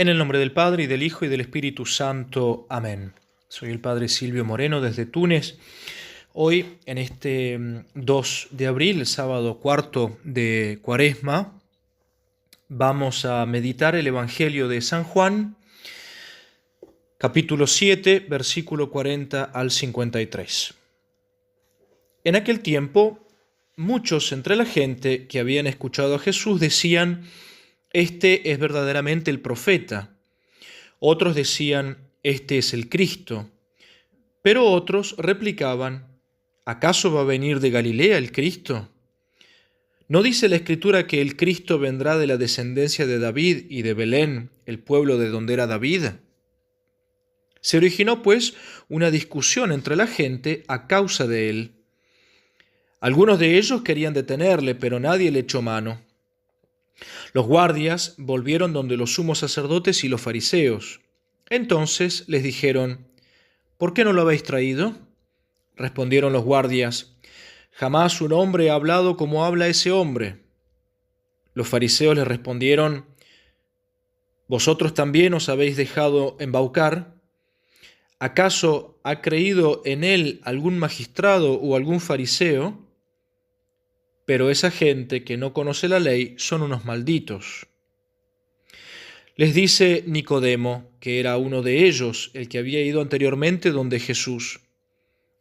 En el nombre del Padre, y del Hijo, y del Espíritu Santo. Amén. Soy el Padre Silvio Moreno desde Túnez. Hoy, en este 2 de abril, el sábado cuarto de Cuaresma, vamos a meditar el Evangelio de San Juan, capítulo 7, versículo 40 al 53. En aquel tiempo, muchos entre la gente que habían escuchado a Jesús decían: «Este es verdaderamente el profeta». Otros decían: «Este es el Cristo». Pero otros replicaban: «¿Acaso va a venir de Galilea el Cristo? ¿No dice la Escritura que el Cristo vendrá de la descendencia de David y de Belén, el pueblo de donde era David?». Se originó, pues, una discusión entre la gente a causa de él. Algunos de ellos querían detenerle, pero nadie le echó mano. Los guardias volvieron donde los sumos sacerdotes y los fariseos. Entonces les dijeron: «¿Por qué no lo habéis traído?». Respondieron los guardias: «Jamás un hombre ha hablado como habla ese hombre». Los fariseos les respondieron: «¿Vosotros también os habéis dejado embaucar? ¿Acaso ha creído en él algún magistrado o algún fariseo? Pero esa gente que no conoce la ley son unos malditos». Les dice Nicodemo, que era uno de ellos, el que había ido anteriormente donde Jesús: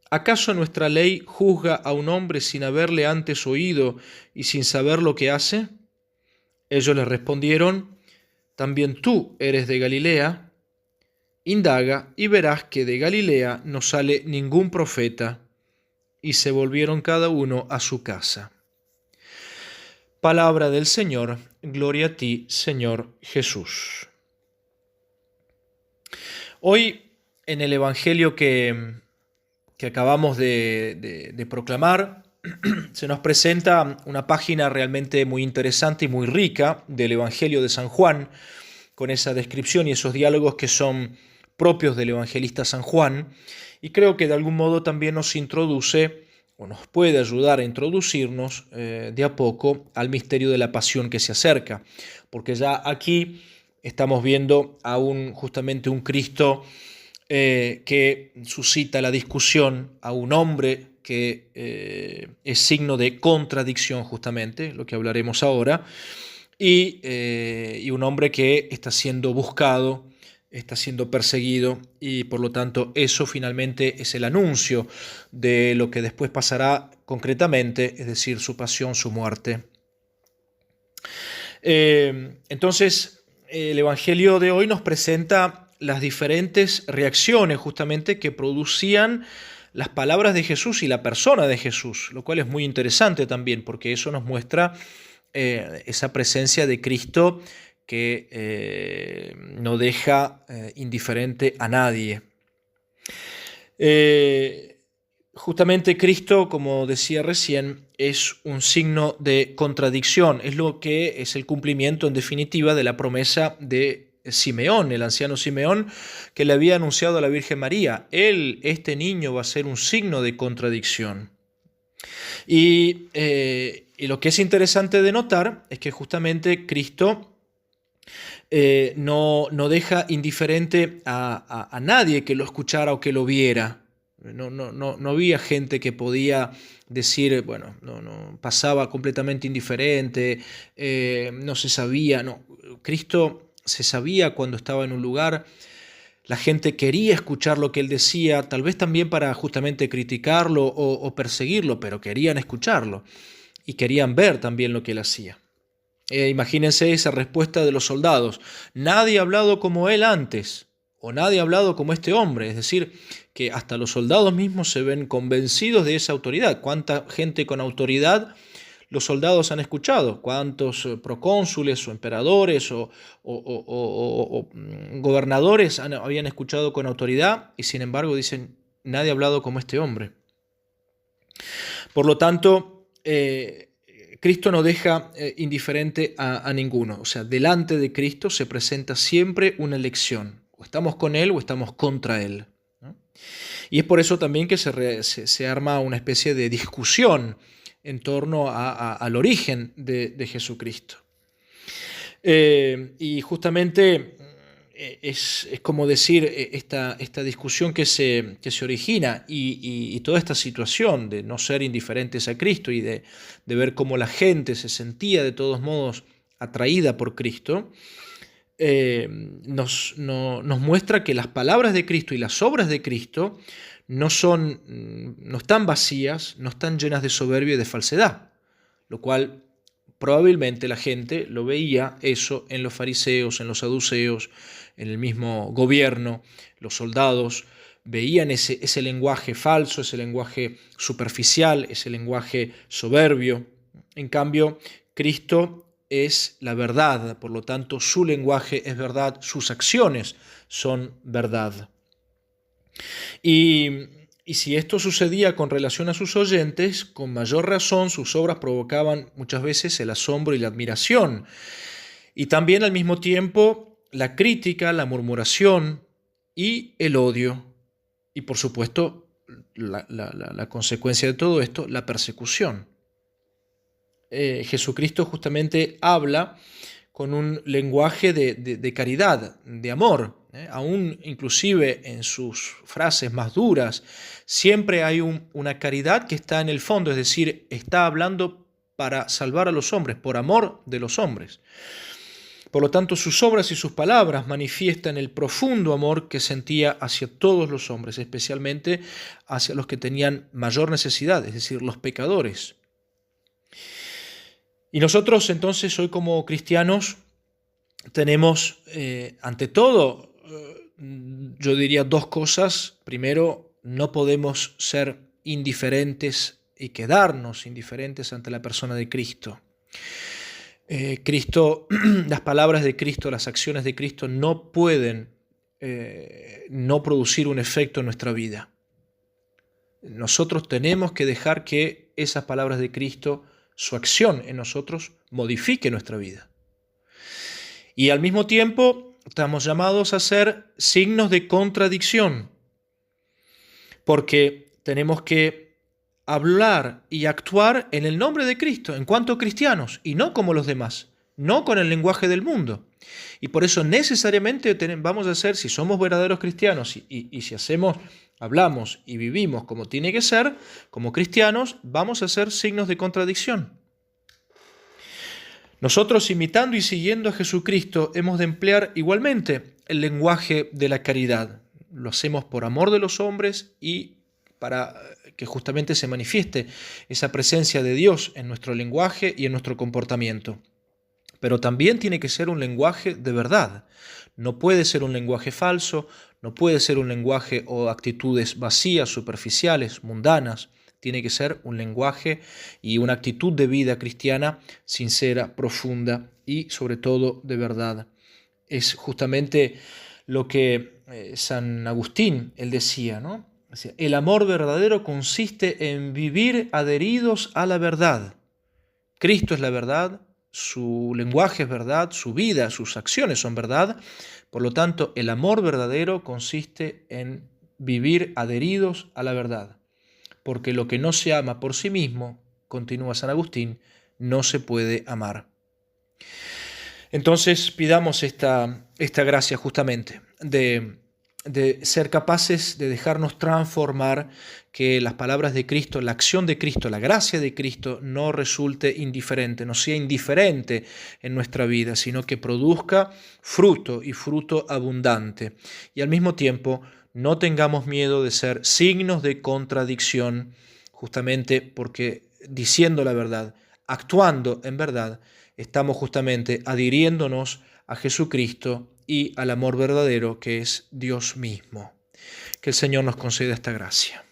«¿Acaso nuestra ley juzga a un hombre sin haberle antes oído y sin saber lo que hace?». Ellos le respondieron: «¿También tú eres de Galilea? Indaga y verás que de Galilea no sale ningún profeta». Y se volvieron cada uno a su casa. Palabra del Señor. Gloria a ti, Señor Jesús. Hoy, en el Evangelio que acabamos de proclamar, se nos presenta una página realmente muy interesante y muy rica del Evangelio de San Juan, con esa descripción y esos diálogos que son propios del evangelista San Juan, y creo que de algún modo también nos introduce o nos puede ayudar a introducirnos de a poco al misterio de la pasión que se acerca, porque ya aquí estamos viendo justamente un Cristo que suscita la discusión, a un hombre que es signo de contradicción, justamente, lo que hablaremos ahora, y un hombre que está siendo buscado, está siendo perseguido, y por lo tanto eso finalmente es el anuncio de lo que después pasará concretamente, es decir, su pasión, su muerte. Entonces, el Evangelio de hoy nos presenta las diferentes reacciones justamente que producían las palabras de Jesús y la persona de Jesús, lo cual es muy interesante también, porque eso nos muestra esa presencia de Cristo que no deja indiferente a nadie. Justamente Cristo, como decía recién, es un signo de contradicción, es lo que es el cumplimiento en definitiva de la promesa de Simeón, el anciano Simeón, que le había anunciado a la Virgen María: este niño va a ser un signo de contradicción. Y lo que es interesante de notar es que justamente Cristo no deja indiferente a nadie que lo escuchara o que lo viera. No había gente que podía decir, bueno, no pasaba completamente indiferente, no se sabía. No, Cristo se sabía cuando estaba en un lugar. La gente quería escuchar lo que él decía, tal vez también para justamente criticarlo o perseguirlo, pero querían escucharlo y querían ver también lo que él hacía. Imagínense esa respuesta de los soldados: «Nadie ha hablado como él antes», o «Nadie ha hablado como este hombre». Es decir, que hasta los soldados mismos se ven convencidos de esa autoridad. ¿Cuánta gente con autoridad los soldados han escuchado? ¿Cuántos procónsules o emperadores o gobernadores habían escuchado con autoridad? Y sin embargo dicen: «Nadie ha hablado como este hombre». Por lo tanto, Cristo no deja indiferente a ninguno. O sea, delante de Cristo se presenta siempre una elección. O estamos con Él o estamos contra Él, ¿no? Y es por eso también que se arma una especie de discusión en torno al origen de Jesucristo. Y justamente es como decir, esta discusión que se origina y toda esta situación de no ser indiferentes a Cristo y de ver cómo la gente se sentía de todos modos atraída por Cristo, nos muestra que las palabras de Cristo y las obras de Cristo no están vacías, no están llenas de soberbia y de falsedad, lo cual probablemente la gente lo veía eso en los fariseos, en los saduceos, en el mismo gobierno, los soldados veían ese lenguaje falso, ese lenguaje superficial, ese lenguaje soberbio. En cambio, Cristo es la verdad, por lo tanto su lenguaje es verdad, sus acciones son verdad. Y si esto sucedía con relación a sus oyentes, con mayor razón sus obras provocaban muchas veces el asombro y la admiración. Y también al mismo tiempo la crítica, la murmuración y el odio. Y por supuesto la consecuencia de todo esto, la persecución. Jesucristo justamente habla con un lenguaje de caridad, de amor. Aún inclusive en sus frases más duras, siempre hay una caridad que está en el fondo, es decir, está hablando para salvar a los hombres, por amor de los hombres. Por lo tanto, sus obras y sus palabras manifiestan el profundo amor que sentía hacia todos los hombres, especialmente hacia los que tenían mayor necesidad, es decir, los pecadores. Y nosotros entonces hoy como cristianos tenemos ante todo, yo diría dos cosas. Primero, no podemos ser indiferentes y quedarnos indiferentes ante la persona de Cristo. Las palabras de Cristo, las acciones de Cristo no pueden no producir un efecto en nuestra vida. Nosotros tenemos que dejar que esas palabras de Cristo, su acción en nosotros, modifique nuestra vida. Y al mismo tiempo estamos llamados a ser signos de contradicción, porque tenemos que hablar y actuar en el nombre de Cristo, en cuanto cristianos, y no como los demás, no con el lenguaje del mundo. Y por eso necesariamente vamos a ser, si somos verdaderos cristianos y si hablamos y vivimos como tiene que ser, como cristianos, vamos a ser signos de contradicción. Nosotros, imitando y siguiendo a Jesucristo, hemos de emplear igualmente el lenguaje de la caridad. Lo hacemos por amor de los hombres y para que justamente se manifieste esa presencia de Dios en nuestro lenguaje y en nuestro comportamiento. Pero también tiene que ser un lenguaje de verdad. No puede ser un lenguaje falso, no puede ser un lenguaje o actitudes vacías, superficiales, mundanas. Tiene que ser un lenguaje y una actitud de vida cristiana sincera, profunda y sobre todo de verdad. Es justamente lo que San Agustín, él decía, ¿no? El amor verdadero consiste en vivir adheridos a la verdad. Cristo es la verdad, su lenguaje es verdad, su vida, sus acciones son verdad. Por lo tanto, el amor verdadero consiste en vivir adheridos a la verdad. Porque lo que no se ama por sí mismo, continúa San Agustín, no se puede amar. Entonces pidamos esta gracia justamente de ser capaces de dejarnos transformar, que las palabras de Cristo, la acción de Cristo, la gracia de Cristo no resulte indiferente, no sea indiferente en nuestra vida, sino que produzca fruto y fruto abundante. Y al mismo tiempo no tengamos miedo de ser signos de contradicción, justamente porque diciendo la verdad, actuando en verdad, estamos justamente adhiriéndonos a Jesucristo y al amor verdadero que es Dios mismo. Que el Señor nos conceda esta gracia.